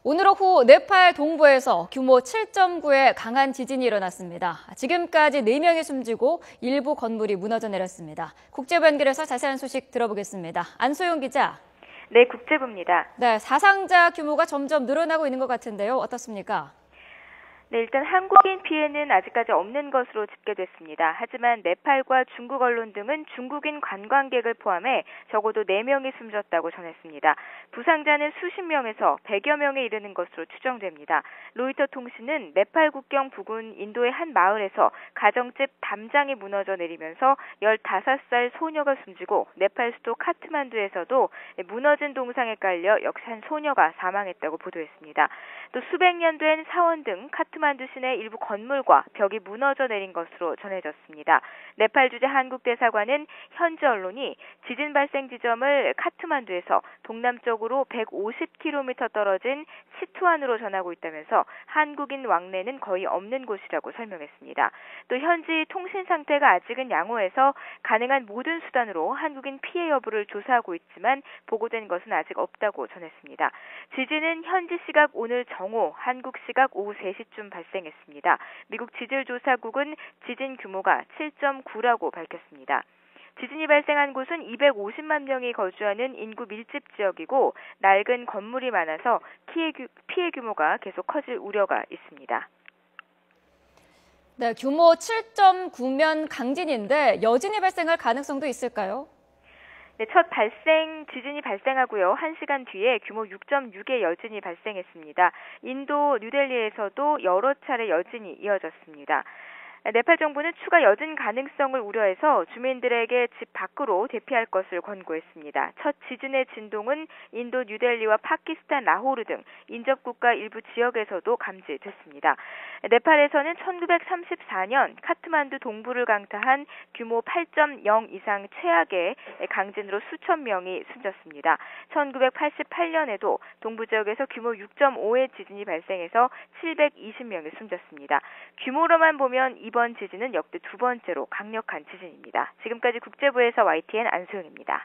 오늘 오후 네팔 동부에서 규모 7.9의 강한 지진이 일어났습니다. 지금까지 4명이 숨지고 일부 건물이 무너져 내렸습니다. 국제부 연결해서 자세한 소식 들어보겠습니다. 안소영 기자. 네, 국제부입니다. 네, 사상자 규모가 점점 늘어나고 있는 것 같은데요. 어떻습니까? 네, 일단 한국인 피해는 아직까지 없는 것으로 집계됐습니다. 하지만 네팔과 중국 언론 등은 중국인 관광객을 포함해 적어도 4명이 숨졌다고 전했습니다. 부상자는 수십 명에서 100여 명에 이르는 것으로 추정됩니다. 로이터 통신은 네팔 국경 부근 인도의 한 마을에서 가정집 담장이 무너져 내리면서 15살 소녀가 숨지고 네팔 수도 카트만두에서도 무너진 동상에 깔려 역시 한 소녀가 사망했다고 보도했습니다. 또 수백 년 된 사원 등 카트만두 시내 일부 건물과 벽이 무너져 내린 것으로 전해졌습니다. 네팔 주재 한국 대사관은 현지 언론이 지진 발생 지점을 카트만두에서 동남쪽으로 150km 떨어진 시투안으로 전하고 있다면서 한국인 왕래는 거의 없는 곳이라고 설명했습니다. 또 현지 통신 상태가 아직은 양호해서 가능한 모든 수단으로 한국인 피해 여부를 조사하고 있지만 보고된 것은 아직 없다고 전했습니다. 지진은 현지 시각 오늘 정오, 한국 시각 오후 3시쯤 발생했습니다. 미국 지질조사국은 지진 규모가 7.9라고 밝혔습니다. 지진이 발생한 곳은 250만 명이 거주하는 인구 밀집 지역이고 낡은 건물이 많아서 피해 규모가 계속 커질 우려가 있습니다. 네, 규모 7.9면 강진인데 여진이 발생할 가능성도 있을까요? 네, 첫 지진이 발생하고요. 1시간 뒤에 규모 6.6의 여진이 발생했습니다. 인도 뉴델리에서도 여러 차례 여진이 이어졌습니다. 네팔 정부는 추가 여진 가능성을 우려해서 주민들에게 집 밖으로 대피할 것을 권고했습니다. 첫 지진의 진동은 인도 뉴델리와 파키스탄 라호르 등 인접국가 일부 지역에서도 감지됐습니다. 네팔에서는 1934년 카트만두 동부를 강타한 규모 8.0 이상 최악의 강진으로 수천 명이 숨졌습니다. 1988년에도 동부 지역에서 규모 6.5의 지진이 발생해서 720명이 숨졌습니다. 규모로만 보면 이번 지진은 역대 두 번째로 강력한 지진입니다. 지금까지 국제부에서 YTN 안소영입니다.